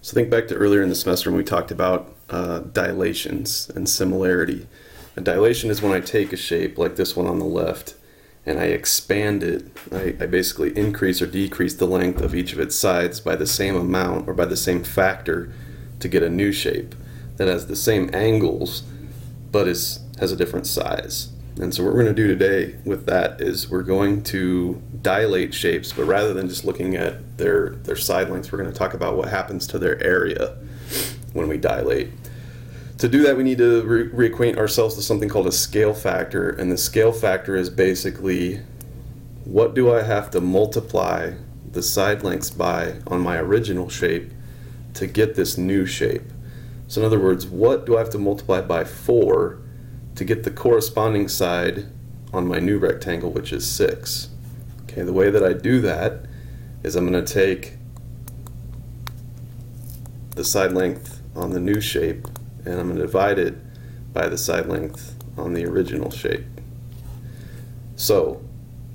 So think back to earlier in the semester when we talked about dilations and similarity. A dilation is when I take a shape like this one on the left and I expand it. I basically increase or decrease the length of each of its sides by the same amount or by the same factor to get a new shape that has the same angles but has a different size. And so what we're going to do today with that is we're going to dilate shapes, but rather than just looking at their side lengths, we're going to talk about what happens to their area when we dilate. To do that, we need to reacquaint ourselves to something called a scale factor, and the scale factor is basically what do I have to multiply the side lengths by on my original shape to get this new shape. So in other words, what do I have to multiply by 4 to get the corresponding side on my new rectangle, which is 6. Okay, the way that I do that is I'm going to take the side length on the new shape and I'm going to divide it by the side length on the original shape. So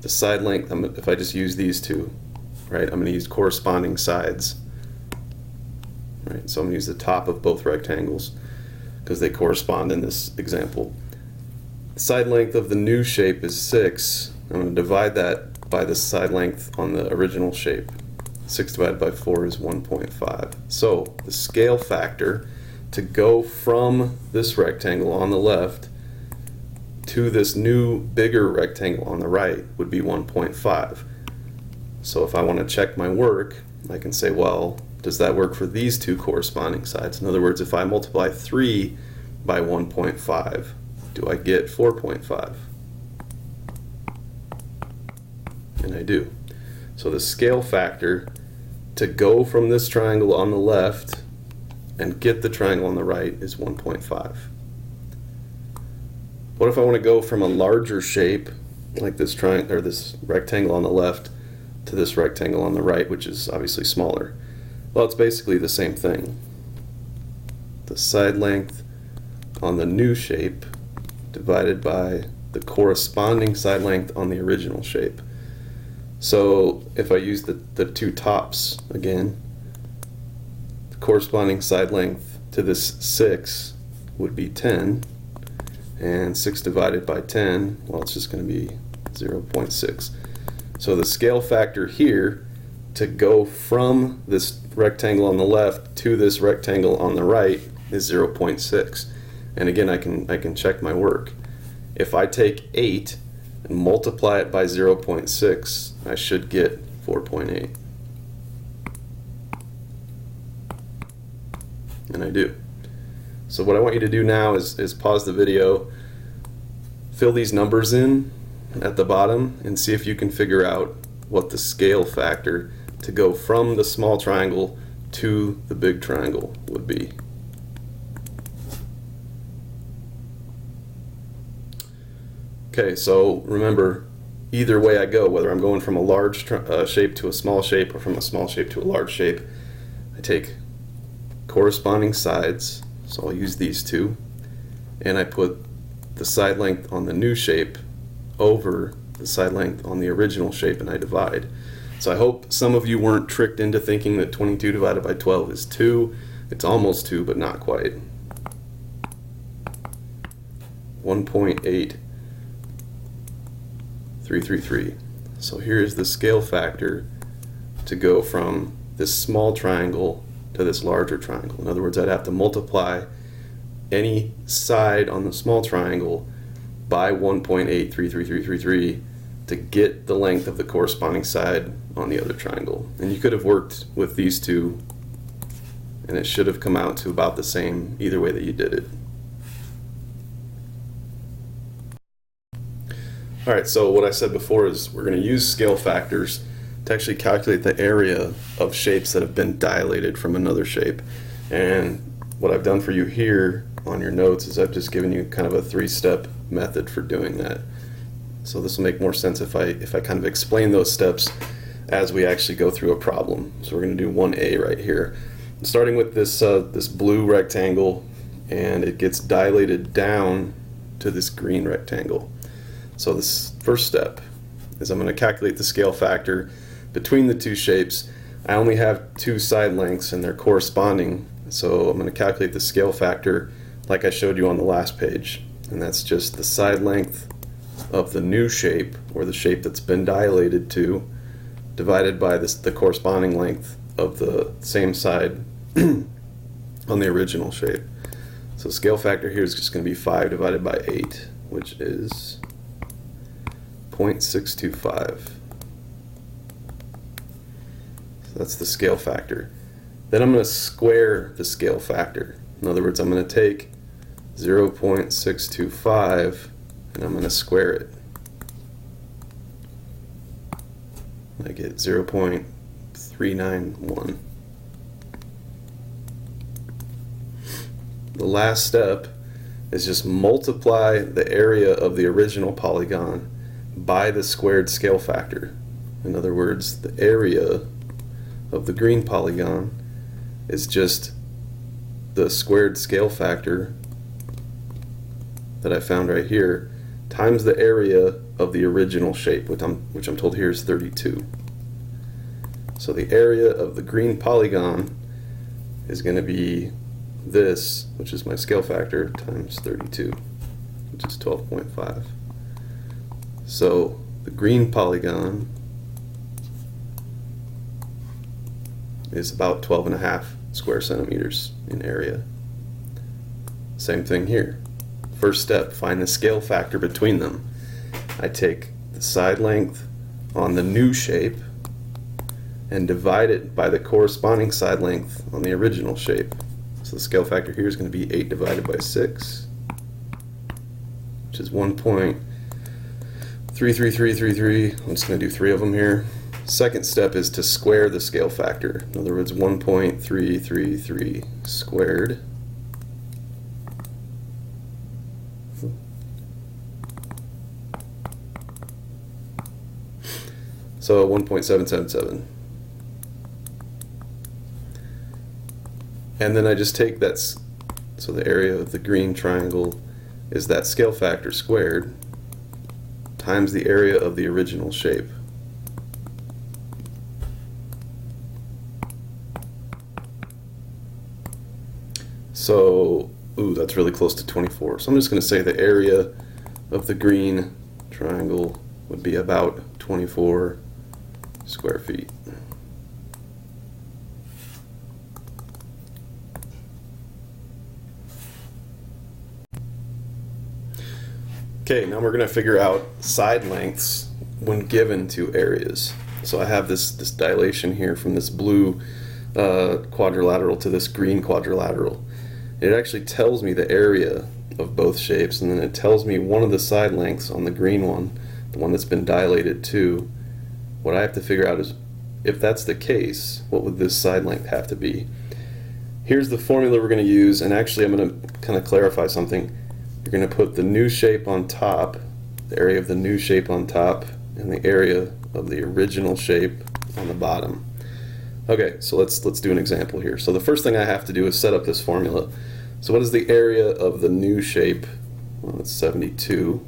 the side length, if I just use these two, right, I'm going to use corresponding sides. Right, so I'm going to use the top of both rectangles because they correspond in this example. The side length of the new shape is 6. I'm going to divide that by the side length on the original shape. 6 divided by 4 is 1.5. So the scale factor to go from this rectangle on the left to this new bigger rectangle on the right would be 1.5. So if I want to check my work, I can say, well, does that work for these two corresponding sides? In other words, if I multiply 3 by 1.5, do I get 4.5? And I do. So the scale factor to go from this triangle on the left and get the triangle on the right is 1.5. What if I want to go from a larger shape like this triangle or this rectangle on the left to this rectangle on the right, which is obviously smaller? Well, it's basically the same thing. The side length on the new shape divided by the corresponding side length on the original shape. So if I use the two tops again, the corresponding side length to this 6 would be 10, and 6 divided by 10, well, it's just going to be 0.6. So the scale factor here to go from this rectangle on the left to this rectangle on the right is 0.6. And again, I can check my work. If I take 8 and multiply it by 0.6, I should get 4.8. And I do. So what I want you to do now is pause the video, fill these numbers in at the bottom, and see if you can figure out what the scale factor to go from the small triangle to the big triangle would be. Okay, so remember, either way I go, whether I'm going from a large shape to a small shape or from a small shape to a large shape, I take corresponding sides, so I'll use these two, and I put the side length on the new shape over the side length on the original shape, and I divide. So I hope some of you weren't tricked into thinking that 22 divided by 12 is 2. It's almost 2, but not quite. 1.8333. So here's the scale factor to go from this small triangle to this larger triangle. In other words, I'd have to multiply any side on the small triangle by 1.833333 to get the length of the corresponding side on the other triangle. And you could have worked with these two and it should have come out to about the same either way that you did it. Alright, so what I said before is we're going to use scale factors to actually calculate the area of shapes that have been dilated from another shape. And what I've done for you here on your notes is I've just given you kind of a 3-step method for doing that. So this will make more sense if I kind of explain those steps as we actually go through a problem. So we're going to do 1A right here. Starting with this this blue rectangle, and it gets dilated down to this green rectangle. So this first step is I'm going to calculate the scale factor between the two shapes I only have two side lengths and they're corresponding, so I'm going to calculate the scale factor like I showed you on the last page, and that's just the side length of the new shape, or the shape that's been dilated to, divided by the corresponding length of the same side on the original shape. So scale factor here is just going to be 5 divided by 8, which is 0.625. So that's the scale factor. Then I'm going to square the scale factor. In other words, I'm going to take 0.625 and I'm going to square it. I get 0.391. The last step is just multiply the area of the original polygon by the squared scale factor. In other words, the area of the green polygon is just the squared scale factor that I found right here times the area of the original shape, which I'm told here is 32. So the area of the green polygon is going to be this, which is my scale factor, times 32, which is 12.5. So the green polygon is about 12.5 square centimeters in area. Same thing here. First step, find the scale factor between them. I take the side length on the new shape and divide it by the corresponding side length on the original shape. So the scale factor here is going to be 8 divided by 6, which is 1.33333. I'm just going to do 3 of them here. Second step is to square the scale factor. In other words, 1.333 squared so 1.777. And then I just take that, so the area of the green triangle is that scale factor squared times the area of the original shape. So, ooh, that's really close to 24. So I'm just going to say the area of the green triangle would be about 24 square feet. Okay, now we're going to figure out side lengths when given two areas. So I have this dilation here from this blue quadrilateral to this green quadrilateral. It actually tells me the area of both shapes, and then it tells me one of the side lengths on the green one, the one that's been dilated to. What I have to figure out is, if that's the case, what would this side length have to be? Here's the formula we're going to use, and actually I'm going to kind of clarify something. You're going to put the new shape on top, the area of the new shape on top, and the area of the original shape on the bottom. Okay, so let's do an example here. So the first thing I have to do is set up this formula. So what is the area of the new shape? Well, it's 72.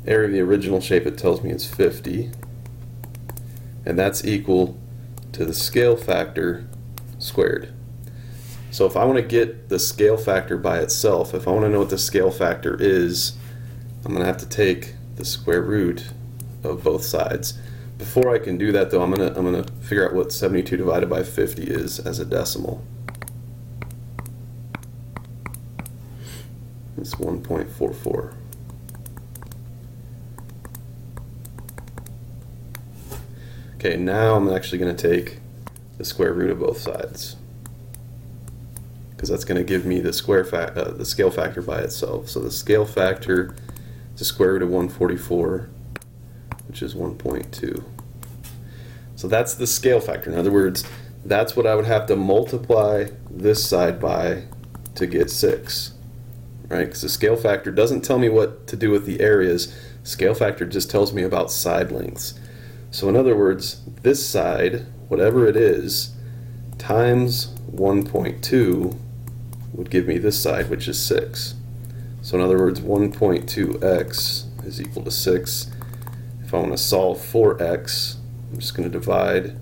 Area of the original shape, it tells me, is 50. And that's equal to the scale factor squared. So if I want to get the scale factor by itself, if I want to know what the scale factor is, I'm going to have to take the square root of both sides. Before I can do that, though, I'm going to figure out what 72 divided by 50 is as a decimal. It's 1.44. Okay, now I'm actually going to take the square root of both sides, because that's going to give me the the scale factor by itself. So the scale factor is the square root of 144, which is 1.2. So that's the scale factor. In other words, that's what I would have to multiply this side by to get 6, right? Because the scale factor doesn't tell me what to do with the areas. Scale factor just tells me about side lengths. So in other words, this side, whatever it is, times 1.2 would give me this side, which is 6. So in other words, 1.2x is equal to 6. If I want to solve for x, I'm just going to divide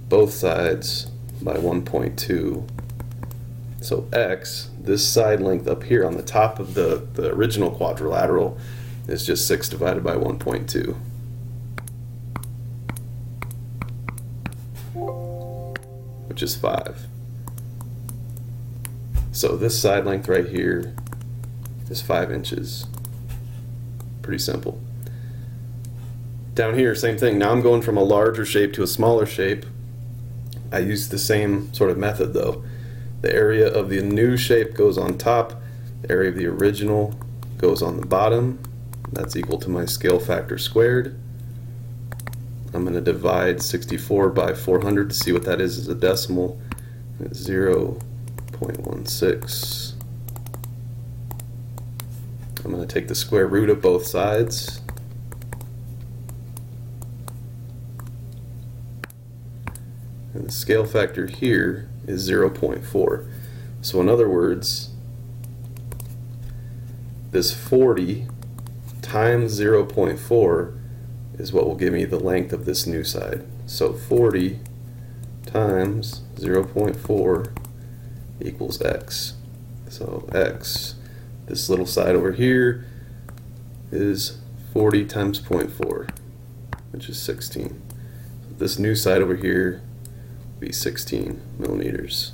both sides by 1.2. So x, this side length up here on the top of the original quadrilateral, is just 6 divided by 1.2. Which is 5. So this side length right here is 5 inches. Pretty simple. Down here, same thing. Now I'm going from a larger shape to a smaller shape. I use the same sort of method though. The area of the new shape goes on top, the area of the original goes on the bottom. That's equal to my scale factor squared. I'm going to divide 64 by 400 to see what that is as a decimal. It's 0.16. I'm going to take the square root of both sides. And the scale factor here is 0.4. So in other words, this 40 times 0.4 is what will give me the length of this new side. So 40 times 0.4 equals x. So x, this little side over here, is 40 times 0.4, which is 16. This new side over here will be 16 millimeters.